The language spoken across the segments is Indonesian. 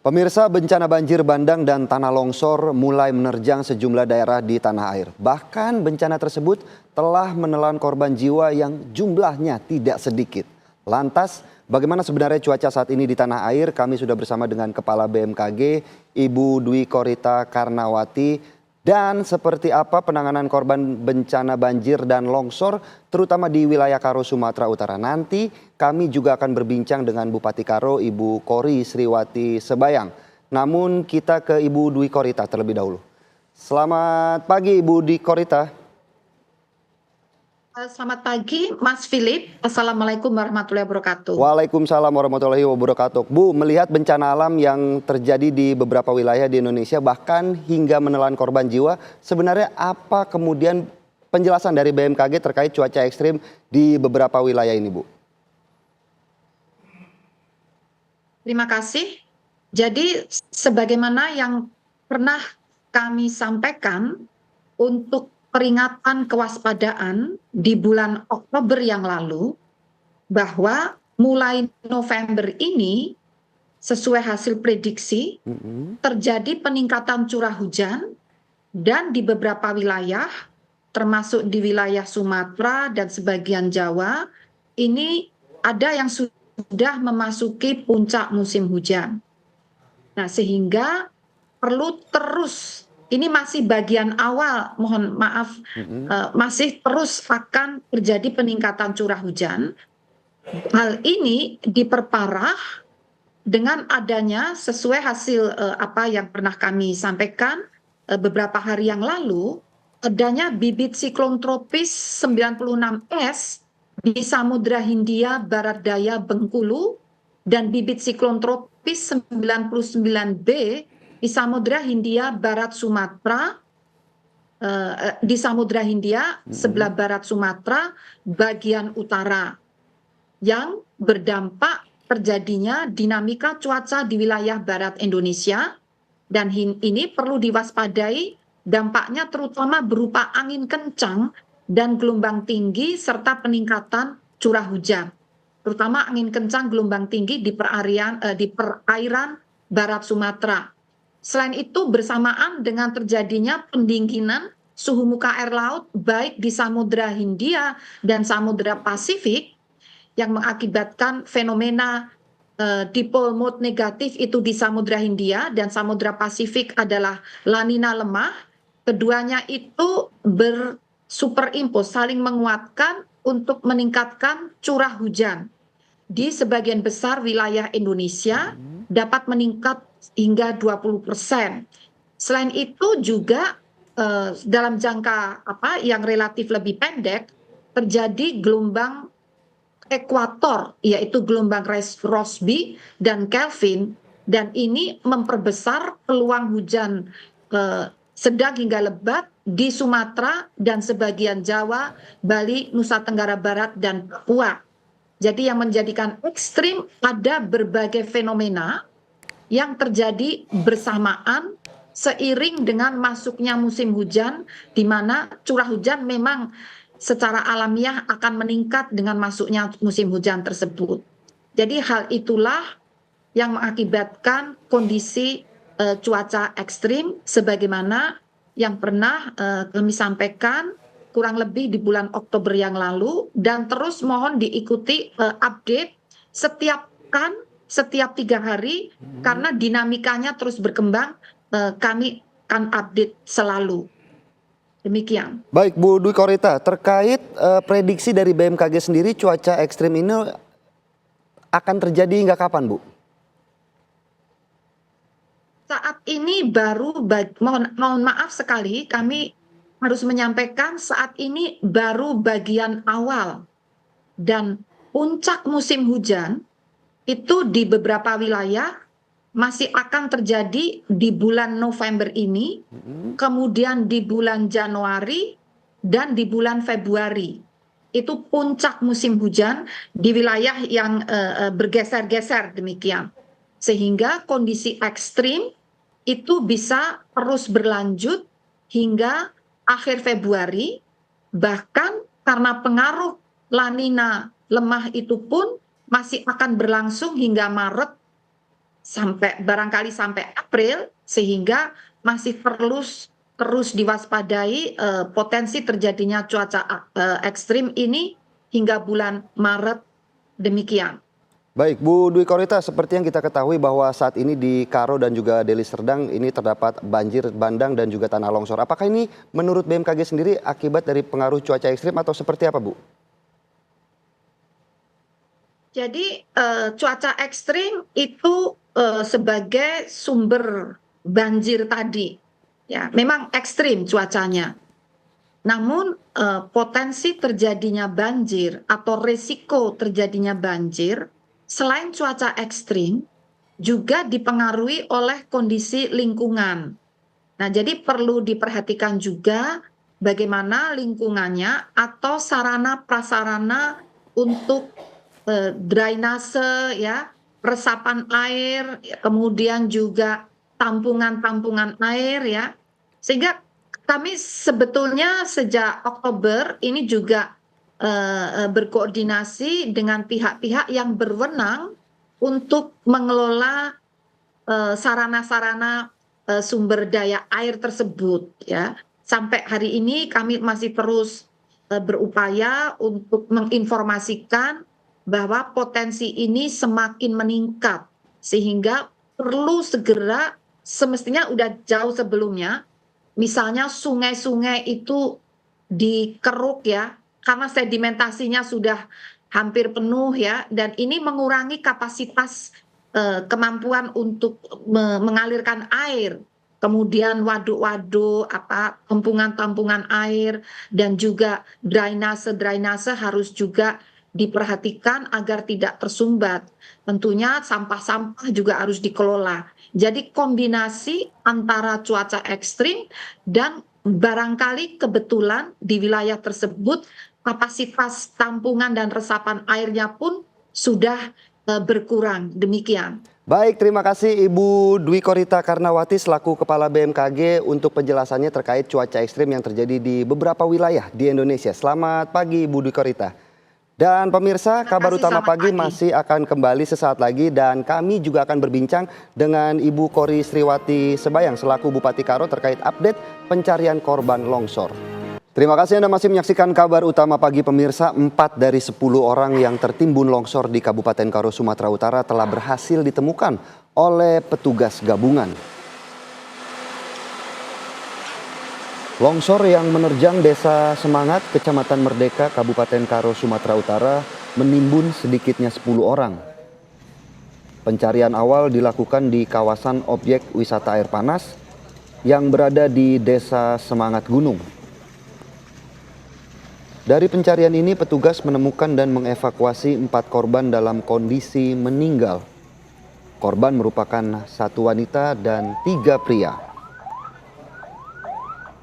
Pemirsa, bencana banjir bandang dan tanah longsor mulai menerjang sejumlah daerah di tanah air. Bahkan bencana tersebut telah menelan korban jiwa yang jumlahnya tidak sedikit. Lantas, bagaimana sebenarnya cuaca saat ini di tanah air? Kami sudah bersama dengan Kepala BMKG, Ibu Dwi Korita Karnawati. Dan seperti apa penanganan korban bencana banjir dan longsor, terutama di wilayah Karo, Sumatera Utara. Nanti kami juga akan berbincang dengan Bupati Karo, Ibu Kori Sriwati Sebayang. Namun kita ke Ibu Dwi Korita terlebih dahulu. Selamat pagi Ibu Dwi Korita. Selamat pagi Mas Philip. Assalamualaikum warahmatullahi wabarakatuh. Waalaikumsalam warahmatullahi wabarakatuh. Bu, melihat bencana alam yang terjadi di beberapa wilayah di Indonesia bahkan hingga menelan korban jiwa, sebenarnya apa kemudian penjelasan dari BMKG terkait cuaca ekstrim di beberapa wilayah ini, Bu? Terima kasih. Jadi sebagaimana yang pernah kami sampaikan untuk peringatan kewaspadaan di bulan Oktober yang lalu, bahwa mulai November ini sesuai hasil prediksi terjadi peningkatan curah hujan dan di beberapa wilayah termasuk di wilayah Sumatera dan sebagian Jawa ini ada yang sudah memasuki puncak musim hujan. Nah, sehingga perlu terus, ini masih bagian awal, mohon maaf, masih terus akan terjadi peningkatan curah hujan. Hal ini diperparah dengan adanya sesuai hasil apa yang pernah kami sampaikan beberapa hari yang lalu, adanya bibit siklon tropis 96S di Samudra Hindia Barat Daya Bengkulu dan bibit siklon tropis 99B di Samudra Hindia Barat Sumatera, di Samudra Hindia sebelah barat Sumatera bagian utara, yang berdampak terjadinya dinamika cuaca di wilayah barat Indonesia, dan ini perlu diwaspadai dampaknya terutama berupa angin kencang dan gelombang tinggi serta peningkatan curah hujan, terutama angin kencang gelombang tinggi di perairan barat Sumatera. Selain itu bersamaan dengan terjadinya pendinginan suhu muka air laut baik di Samudra Hindia dan Samudra Pasifik yang mengakibatkan fenomena dipole mode negatif itu di Samudra Hindia dan Samudra Pasifik adalah La Nina lemah. Keduanya itu bersuperimpos, saling menguatkan untuk meningkatkan curah hujan di sebagian besar wilayah Indonesia dapat meningkat hingga 20%. Selain itu juga dalam jangka yang relatif lebih pendek terjadi gelombang ekuator, yaitu gelombang Rossby dan Kelvin, dan ini memperbesar peluang hujan sedang hingga lebat di Sumatera dan sebagian Jawa, Bali, Nusa Tenggara Barat, dan Papua. Jadi yang menjadikan ekstrim ada berbagai fenomena yang terjadi bersamaan seiring dengan masuknya musim hujan, di mana curah hujan memang secara alamiah akan meningkat dengan masuknya musim hujan tersebut. Jadi hal itulah yang mengakibatkan kondisi cuaca ekstrim sebagaimana yang pernah kami sampaikan kurang lebih di bulan Oktober yang lalu, dan terus mohon diikuti update setiap 3 hari karena dinamikanya terus berkembang, kami akan update selalu. Demikian. Baik Bu Dwi Korita, terkait prediksi dari BMKG sendiri cuaca ekstrim ini akan terjadi hingga kapan, Bu? Saat ini baru, mohon maaf sekali, kami harus menyampaikan saat ini baru bagian awal, dan puncak musim hujan itu di beberapa wilayah masih akan terjadi di bulan November ini, kemudian di bulan Januari dan di bulan Februari. Itu puncak musim hujan di wilayah yang bergeser-geser demikian. Sehingga kondisi ekstrim itu bisa terus berlanjut hingga akhir Februari, bahkan karena pengaruh La Nina lemah itu pun masih akan berlangsung hingga Maret barangkali sampai April, sehingga masih terus diwaspadai potensi terjadinya cuaca ekstrim ini hingga bulan Maret demikian. Baik, Bu Dwi Korita, seperti yang kita ketahui bahwa saat ini di Karo dan juga Deli Serdang ini terdapat banjir bandang dan juga tanah longsor. Apakah ini menurut BMKG sendiri akibat dari pengaruh cuaca ekstrim atau seperti apa, Bu? Jadi cuaca ekstrim itu sebagai sumber banjir tadi, ya memang ekstrim cuacanya. Namun potensi terjadinya banjir atau risiko terjadinya banjir selain cuaca ekstrim juga dipengaruhi oleh kondisi lingkungan. Nah, jadi perlu diperhatikan juga bagaimana lingkungannya atau sarana prasarana untuk drainase, ya, resapan air, kemudian juga tampungan-tampungan air, ya. Sehingga kami sebetulnya sejak Oktober ini juga berkoordinasi dengan pihak-pihak yang berwenang untuk mengelola sarana-sarana sumber daya air tersebut, ya. Sampai hari ini kami masih terus berupaya untuk menginformasikan bahwa potensi ini semakin meningkat, sehingga perlu segera, semestinya udah jauh sebelumnya, misalnya sungai-sungai itu dikeruk, ya, karena sedimentasinya sudah hampir penuh, ya, dan ini mengurangi kapasitas kemampuan untuk mengalirkan air, kemudian waduk-waduk, tampungan-tampungan air, dan juga drainase-drainase harus juga diperhatikan agar tidak tersumbat. Tentunya sampah-sampah juga harus dikelola. Jadi kombinasi antara cuaca ekstrim dan barangkali kebetulan di wilayah tersebut kapasitas tampungan dan resapan airnya pun sudah berkurang. Demikian. Baik, terima kasih Ibu Dwi Korita Karnawati selaku Kepala BMKG untuk penjelasannya terkait cuaca ekstrim yang terjadi di beberapa wilayah di Indonesia. Selamat pagi Ibu Dwi Korita. Dan pemirsa, Kabar Utama Pagi masih akan kembali sesaat lagi dan kami juga akan berbincang dengan Ibu Kori Sriwati Sebayang selaku Bupati Karo terkait update pencarian korban longsor. Terima kasih Anda masih menyaksikan Kabar Utama Pagi pemirsa. 4 dari 10 orang yang tertimbun longsor di Kabupaten Karo, Sumatera Utara telah berhasil ditemukan oleh petugas gabungan. Longsor yang menerjang Desa Semangat, Kecamatan Merdeka, Kabupaten Karo, Sumatera Utara menimbun sedikitnya 10 orang. Pencarian awal dilakukan di kawasan objek wisata air panas yang berada di Desa Semangat Gunung. Dari pencarian ini petugas menemukan dan mengevakuasi 4 korban dalam kondisi meninggal. Korban merupakan 1 wanita dan 3 pria.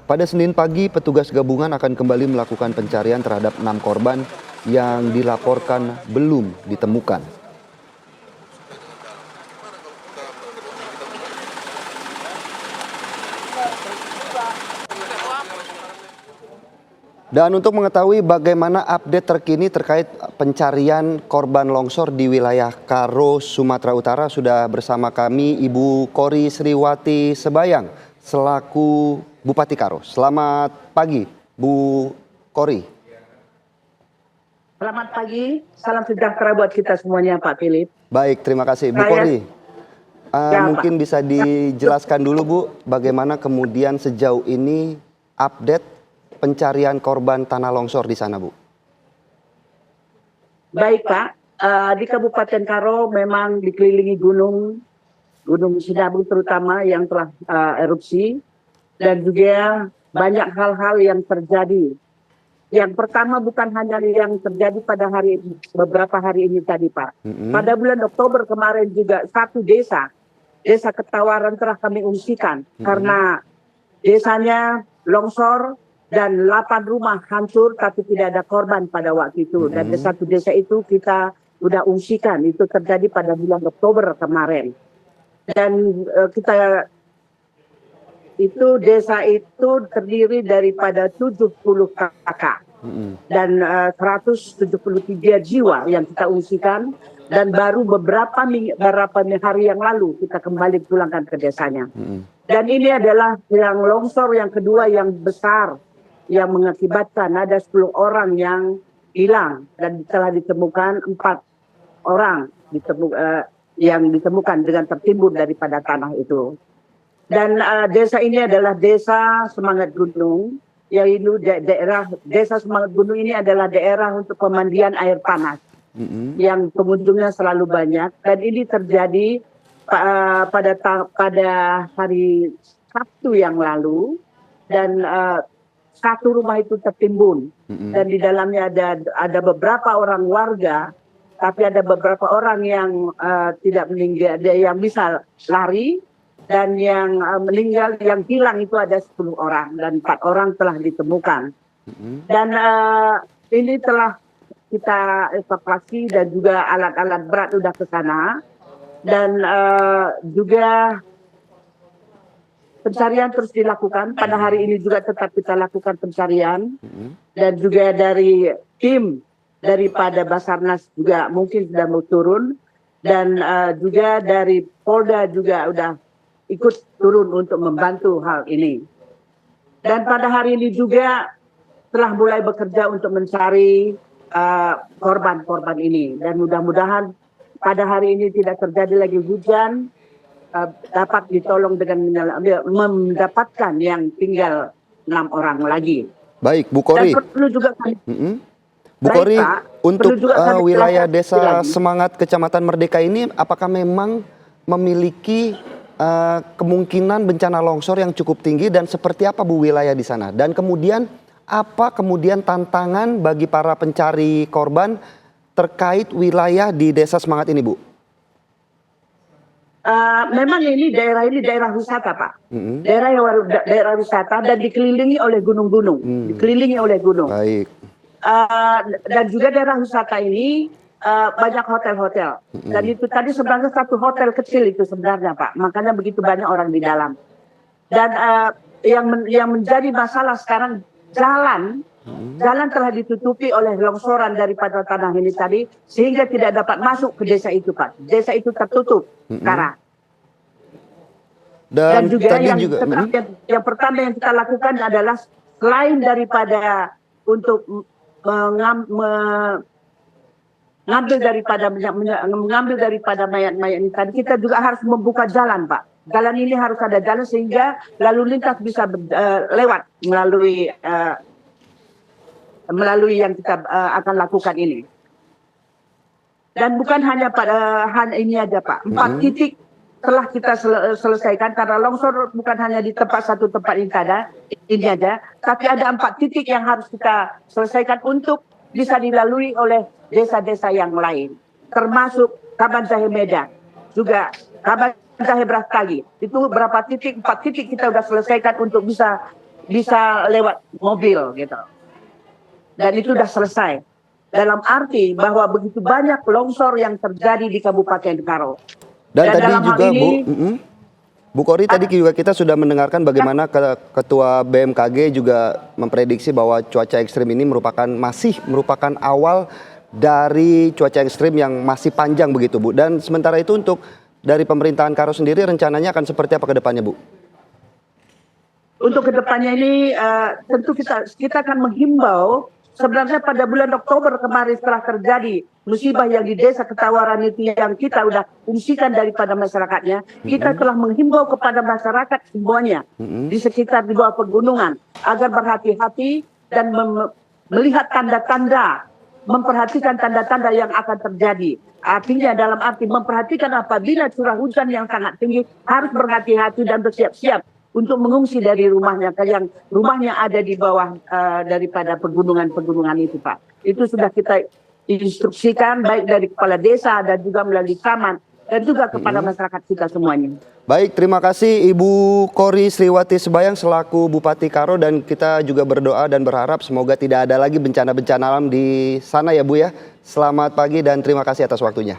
Pada Senin pagi, petugas gabungan akan kembali melakukan pencarian terhadap 6 korban yang dilaporkan belum ditemukan. Dan untuk mengetahui bagaimana update terkini terkait pencarian korban longsor di wilayah Karo, Sumatera Utara, sudah bersama kami Ibu Kori Sriwati Sebayang selaku Bupati Karo. Selamat pagi, Bu Kori. Selamat pagi, salam sejahtera buat kita semuanya, Pak Philip. Baik, terima kasih, Bu Kori. Mungkin Pak. bisa dijelaskan dulu, Bu, bagaimana kemudian sejauh ini update pencarian korban tanah longsor di sana, Bu? Baik, Pak. Di Kabupaten Karo memang dikelilingi Gunung Sinabung terutama yang telah erupsi. Dan juga banyak hal-hal yang terjadi. Yang pertama bukan hanya yang terjadi pada beberapa hari ini tadi, Pak. Pada bulan Oktober kemarin juga satu desa Ketawaran telah kami ungsikan. Karena desanya longsor dan 8 rumah hancur tapi tidak ada korban pada waktu itu. Dan di satu desa itu kita sudah ungsikan. Itu terjadi pada bulan Oktober kemarin. Dan desa itu terdiri daripada 70 kakak. dan 173 jiwa yang kita ungsikan, dan baru beberapa hari yang lalu kita kembali pulangkan ke desanya. Dan ini adalah yang longsor yang kedua yang besar yang mengakibatkan ada 10 orang yang hilang dan telah ditemukan 4 orang yang ditemukan dengan tertimbun daripada tanah itu. Dan desa ini adalah desa Semangat Gunung, yaitu desa Semangat Gunung ini adalah daerah untuk pemandian air panas yang pengunjungnya selalu banyak, dan ini terjadi pada hari Sabtu yang lalu, dan satu rumah itu tertimbun dan di dalamnya ada beberapa orang warga, tapi ada beberapa orang yang tidak meninggal, ada yang bisa lari, dan yang meninggal, yang hilang itu ada 10 orang dan 4 orang telah ditemukan. Dan ini telah kita evakuasi dan juga alat-alat berat sudah ke sana, dan juga pencarian terus dilakukan. Pada hari ini juga tetap kita lakukan pencarian, dan juga dari tim daripada Basarnas juga mungkin sudah mau turun, dan juga dari Polda juga udah ikut turun untuk membantu hal ini. Dan pada hari ini juga telah mulai bekerja untuk mencari korban-korban ini, dan mudah-mudahan pada hari ini tidak terjadi lagi hujan, dapat ditolong dengan mendapatkan yang tinggal 6 orang lagi. Baik, Bu Kori. Dan perlu juga Bu Kori, untuk wilayah lagi. Desa Semangat Kecamatan Merdeka ini, apakah memang memiliki kemungkinan bencana longsor yang cukup tinggi, dan seperti apa Bu wilayah di sana? Dan kemudian apa kemudian tantangan bagi para pencari korban terkait wilayah di Desa Semangat ini, Bu? Memang ini daerah wisata, Pak. Daerah wisata dan dikelilingi oleh gunung-gunung, dikelilingi oleh gunung. Baik. Dan juga daerah wisata ini banyak hotel-hotel. Dan itu tadi sebenarnya satu hotel kecil itu sebenarnya, Pak. Makanya begitu banyak orang di dalam. Dan yang menjadi masalah sekarang jalan telah ditutupi oleh longsoran daripada tanah ini tadi, sehingga tidak dapat masuk ke desa itu, Pak. Desa itu tertutup sekarang. Dan juga yang pertama yang kita lakukan adalah selain daripada untuk mengambil daripada mayat-mayat ini tadi, kita juga harus membuka jalan, Pak. Jalan ini harus ada jalan sehingga lalu lintas bisa lewat melalui yang kita akan lakukan ini. Dan bukan hanya ini aja, Pak. 4 titik telah kita selesaikan, karena longsor bukan hanya di satu tempat ini aja, tapi ada 4 titik yang harus kita selesaikan untuk bisa dilalui oleh desa-desa yang lain, termasuk Kaban Jahe Medan, juga Kaban Jahe Brastagi. Itu berapa titik? 4 titik kita sudah selesaikan untuk bisa lewat mobil gitu. Dan itu sudah selesai. Dalam arti bahwa begitu banyak longsor yang terjadi di Kabupaten Karo. Dan tadi juga Bu Kori, tadi juga kita sudah mendengarkan bagaimana Ketua BMKG juga memprediksi bahwa cuaca ekstrim ini masih merupakan awal dari cuaca ekstrim yang masih panjang begitu, Bu. Dan sementara itu untuk dari pemerintahan Karo sendiri rencananya akan seperti apa ke depannya, Bu? Untuk ke depannya ini tentu kita akan menghimbau. Sebenarnya pada bulan Oktober kemarin setelah terjadi musibah yang di Desa Ketawaran itu yang kita udah fungsikan daripada masyarakatnya, kita telah menghimbau kepada masyarakat semuanya di sekitar di bawah pegunungan agar berhati-hati dan melihat tanda-tanda, memperhatikan tanda-tanda yang akan terjadi. Artinya dalam arti memperhatikan apabila curah hujan yang sangat tinggi, harus berhati-hati dan bersiap-siap untuk mengungsi dari rumahnya, yang rumahnya ada di bawah daripada pegunungan-pegunungan itu, Pak. Itu sudah kita instruksikan baik dari kepala desa dan juga melalui Camat dan juga kepada masyarakat kita semuanya. Baik, terima kasih Ibu Kori Sriwati Sebayang selaku Bupati Karo, dan kita juga berdoa dan berharap semoga tidak ada lagi bencana-bencana alam di sana ya, Bu ya. Selamat pagi dan terima kasih atas waktunya.